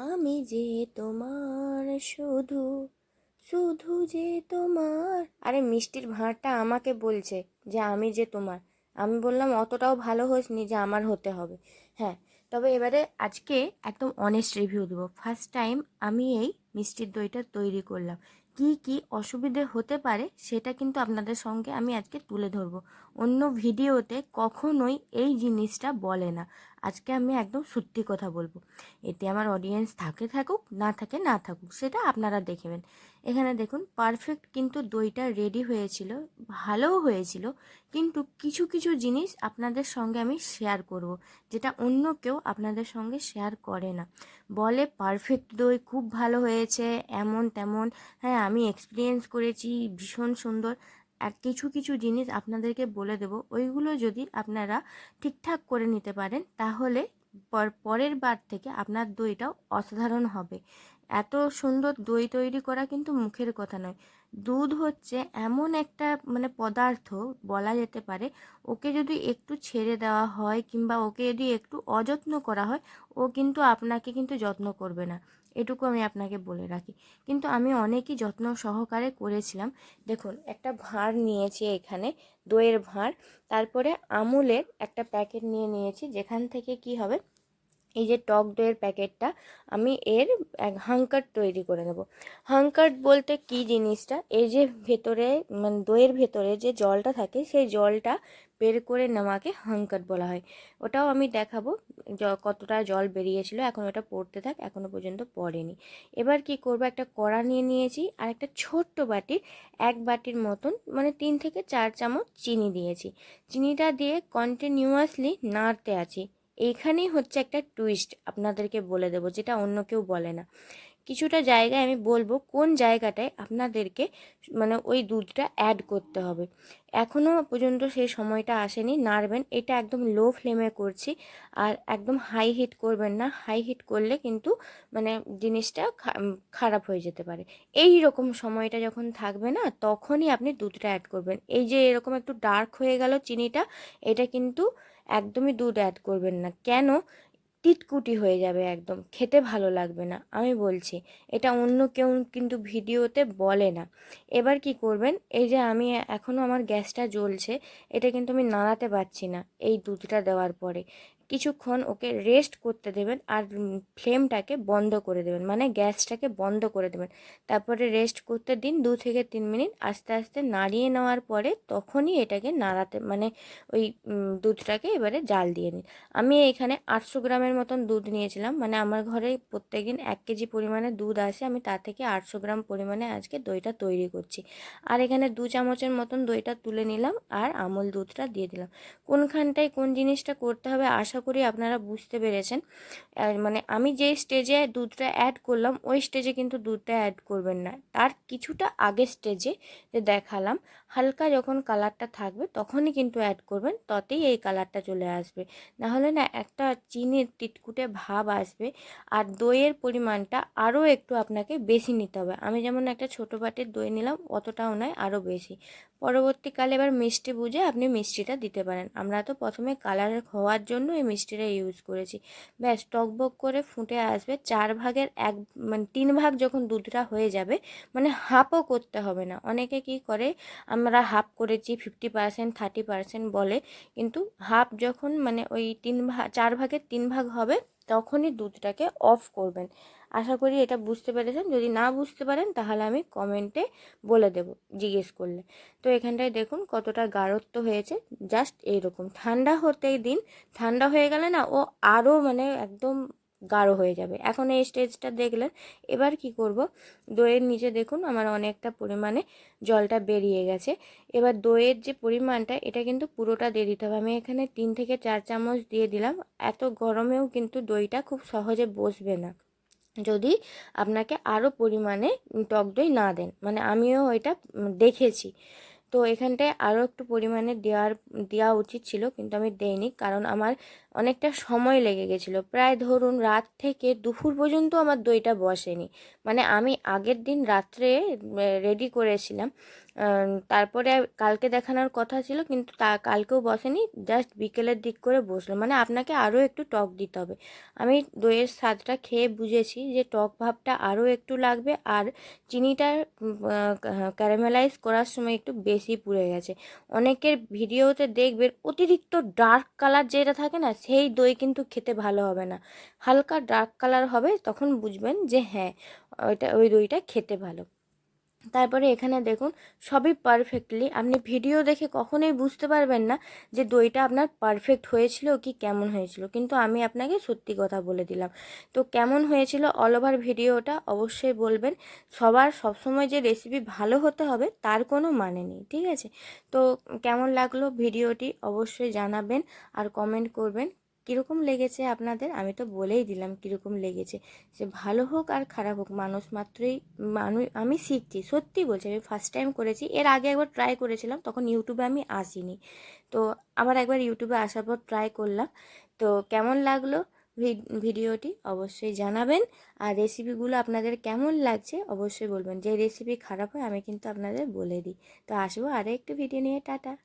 আমি যে তোমার শুধু শুধু যে তোমার। আরে মিষ্টির ভাঁড়টা আমাকে বলছে যে আমি যে তোমার। আমি বললাম অতটাও ভালো হোসনি যে আমার হতে হবে। হ্যাঁ, তবে এবারে আজকে একদম অনেস্ট রিভিউ দেবো। ফার্স্ট টাইম আমি এই মিষ্টির দইটা তৈরি করলাম। কি কি অসুবিধে হতে পারে সেটা কিন্তু আপনাদের সঙ্গে আমি আজকে তুলে ধরবো। অন্য ভিডিওতে কখনোই এই জিনিসটা বলে না। আজকে আমি একদম সত্যি কথা বলবো। এতে আমার অডিয়েন্স থাকুক না থাকে না থাকুক সেটা আপনারা দেখবেন। এখানে দেখুন পারফেক্ট কিন্তু দইটা রেডি হয়েছিল, ভালোও হয়েছিল, কিন্তু কিছু কিছু জিনিস আপনাদের সঙ্গে আমি শেয়ার করব, যেটা অন্য কেউ আপনাদের সঙ্গে শেয়ার করে না। বলে পারফেক্ট দই খুব ভালো হয়েছে, এমন তেমন। হ্যাঁ, আমি এক্সপিরিয়েন্স করেছি, ভীষণ সুন্দর। আর কিছু কিছু জিনিস আপনাদেরকে বলে দেব, ওইগুলো যদি আপনারা ঠিকঠাক করে নিতে পারেন তাহলে পরের বার থেকে আপনার দইটাও অসাধারণ হবে। এত সুন্দর দই তৈরি করা কিন্তু মুখের কথা নয়। দুধ হচ্ছে এমন একটা পদার্থ, বলা যেতে পারে, ওকে যদি একটু ছেড়ে দেওয়া হয় কিংবা ওকে যদি একটু অযত্ন করা হয়, ও কিন্তু আপনাকে কিন্তু যত্ন করবে না। এটুকু আমি আপনাকে বলে রাখি। কিন্তু আমি অনেকই যত্ন সহকারে করেছিলাম। দেখুন, একটা ভাঁড় নিয়েছি এখানে, দইয়ের ভাঁড়। তারপরে আমুলের একটা প্যাকেট নিয়েছি, যেখান থেকে কি হবে, এই যে টক দইয়ের প্যাকেটটা, আমি এর এক হাঙ্কার তৈরি করে নেব। হাঙ্কার বলতে কি জিনিসটা, এই যে ভেতরে দইয়ের ভেতরে যে জলটা থাকে সেই জলটা বের করে নেওয়াকে হাঙ্কার বলা হয়। ওটাও আমি দেখাবো কতটা জল বেরিয়েছিল। এখন ওটা পড়তে থাক, এখনো পর্যন্ত পড়েনি। এবার কি করব, একটা কড়া নিয়েছি আর একটা ছোট্ট বাটির, এক বাটির মতন 3 থেকে 4 চামচ চিনি দিয়েছি। চিনিটা দিয়ে কন্টিনিউয়াসলি নাড়তে আছি। এইখানেই হচ্ছে একটা টুইস্ট, আপনাদেরকে বলে দেবো, যেটা অন্য কেউ বলে না। কিছুটা জায়গায় আমি বলবো কোন জায়গাটায় আপনাদেরকে ওই দুধটা অ্যাড করতে হবে। এখনও পর্যন্ত সেই সময়টা আসেনি। নাড়বেন, এটা একদম লো ফ্লেমে করছি, আর একদম হাই হিট করবেন না। হাই হিট করলে কিন্তু মানে জিনিসটা খারাপ হয়ে যেতে পারে। এই রকম সময়টা যখন থাকবে না, তখনই আপনি দুধটা অ্যাড করবেন। এই যে এরকম একটু ডার্ক হয়ে গেল চিনিটা, এটা কিন্তু একদমই দুধ অ্যাড করবেন না। কেন? তিতকুটি হয়ে যাবে, একদম খেতে ভালো লাগবে না। আমি বলছি, এটা অন্য কেউ কিন্তু ভিডিওতে বলে না। এবার কি করবেন, এই যে আমি এখনও আমার গ্যাসটা জ্বলছে, এটা কিন্তু আমি নাড়াতে পারছি না। এই দুধটা দেওয়ার পরে কিছুক্ষণ ওকে রেস্ট করতে দেবেন, আর ফ্লেমটাকে বন্ধ করে দেবেন, মানে গ্যাসটাকে বন্ধ করে দেবেন। তারপরে রেস্ট করতে দিন 2 থেকে 3 মিনিট। আস্তে আস্তে নাড়িয়ে নেওয়ার পরে তখনই এটাকে নাড়াতে ওই দুধটাকে এবারে জাল দিয়ে নিন। আমি এখানে 800 গ্রামের মতন দুধ নিয়েছিলাম, আমার ঘরে প্রত্যেকদিন 1 কেজি পরিমাণে দুধ আসে। আমি তার থেকে 800 গ্রাম পরিমাণে আজকে দইটা তৈরি করছি। আর এখানে 2 চামচের মতন দইটা তুলে নিলাম, আর আমুল দুধটা দিয়ে দিলাম। কোনখানটায় কোন জিনিসটা করতে হবে আশা করি আপনারা বুঝতে পেরেছেন। আমি যে স্টেজে দুধটা অ্যাড করলাম, ওই স্টেজে কিন্তু দুধটা অ্যাড করবেন না, তার কিছুটা আগের স্টেজে যে দেখালাম, হালকা যখন কালারটা থাকবে তখনই কিন্তু অ্যাড করবেন, ততেই এই কালারটা চলে আসবে। নাহলে না একটা চিনির তিটকুটে ভাব আসবে। আর দইয়ের পরিমাণটা আরও একটু আপনাকে বেশি নিতে হবে। আমি যেমন একটা ছোটো বাটির দই নিলাম, অতটাও নয়, আরও বেশি। পরবর্তীকালে এবার মিষ্টি বুঝে আপনি মিষ্টিটা দিতে পারেন। আমরা তো প্রথমে কালার হওয়ার জন্য এই মিষ্টিটা ইউজ করেছি। ব্যাস টকবক করে ফুটে আসবে। 4 ভাগের 1 3 ভাগ যখন দুধটা হয়ে যাবে, হাফও করতে হবে না। অনেকে কি করে, আমরা হাফ করেছি 50% 30% বলে, কিন্তু হাফ যখন ওই 4 ভাগের 3 ভাগ হবে, তখনই দুধটাকে অফ করবেন। আশা করি এটা বুঝতে পেরেছেন। যদি না বুঝতে পারেন তাহলে আমি কমেন্টে বলে দেব, জিজ্ঞেস করলে। তো এখানটায় দেখুন কতটা গাঢ়ত্ব হয়েছে, জাস্ট এইরকম। ঠান্ডা হতেই দিন, ঠান্ডা হয়ে গেলে না ও আরও একদম গাঢ় হয়ে যাবে। এখন এই স্টেজটা দেখলেন। এবার কি করব, দইয়ের নিচে দেখুন আমার অনেকটা পরিমাণে জলটা বেরিয়ে গেছে। এবার দইয়ের যে পরিমাণটা, এটা কিন্তু পুরোটা দিয়ে দিতে হবে। আমি এখানে 3 থেকে 4 চামচ দিয়ে দিলাম। এত গরমেও কিন্তু দইটা খুব সহজে বসবে না যদি আপনাকে আরও পরিমাণে টক দই না দেন। আমিও এটা দেখেছি। তো এখানটায় আরও একটু পরিমাণে দেওয়া উচিত ছিল, কিন্তু আমি দেইনি, কারণ আমার অনেকটা সময় লেগে গেছিলো, প্রায় ধরুন রাত থেকে দুপুর পর্যন্ত আমার দইটা বসেনি। মানে আমি আগের দিন রাত্রে রেডি করেছিলাম, তারপরে কালকে দেখানোর কথা ছিল, কিন্তু কালকেও বসেনি, জাস্ট বিকেলের দিক করে বসলো। মানে আপনাকে আরও একটু টক দিতে হবে। আমি দইয়ের স্বাদটা খেয়ে বুঝেছি যে টক ভাবটা আরও একটু লাগবে, আর চিনিটা ক্যারামেলাইজ করার সময় একটু বেশি পুড়ে গেছে। অনেকের ভিডিওতে দেখবেন অতিরিক্ত ডার্ক কালার যেটা থাকে না, সেই দই কিন্তু খেতে ভালো হবে না। হালকা ডার্ক কালার হবে, তখন বুঝবেন যে হ্যাঁ ওই দইটা খেতে ভালো। তারপরে এখানে দেখুন সবই পারফেক্টলি, আপনি ভিডিও দেখে কখনোই বুঝতে পারবেন না যে দইটা আপনার পারফেক্ট হয়েছিল কি কেমন হয়েছিল, কিন্তু আমি আপনাকে সত্যি কথা বলে দিলাম। তো কেমন হয়েছিল অল ওভার ভিডিওটা অবশ্যই বলবেন। সবার সবসময় যে রেসিপি ভালো হতে হবে তার কোনো মানে নেই, ঠিক আছে? তো কেমন লাগলো ভিডিওটি অবশ্যই জানাবেন আর কমেন্ট করবেন কীরকম লেগেছে আপনাদের। আমি তো বলেই দিলাম কীরকম লেগেছে, সে ভালো হোক আর খারাপ হোক, মানুষ মাত্রই আমি শিখছি, সত্যি বলছি। আমি ফার্স্ট টাইম করেছি, এর আগে একবার ট্রাই করেছিলাম, তখন ইউটিউবে আমি আসিনি। তো আবার একবার ইউটিউবে আসার পর ট্রাই করলাম। তো কেমন লাগলো ভিডিওটি অবশ্যই জানাবেন, আর রেসিপিগুলো আপনাদের কেমন লাগছে অবশ্যই বলবেন। যে রেসিপি খারাপ হয় আমি কিন্তু আপনাদের বলে দিই। তো আসবো আরও একটু ভিডিও নিয়ে, টাটা।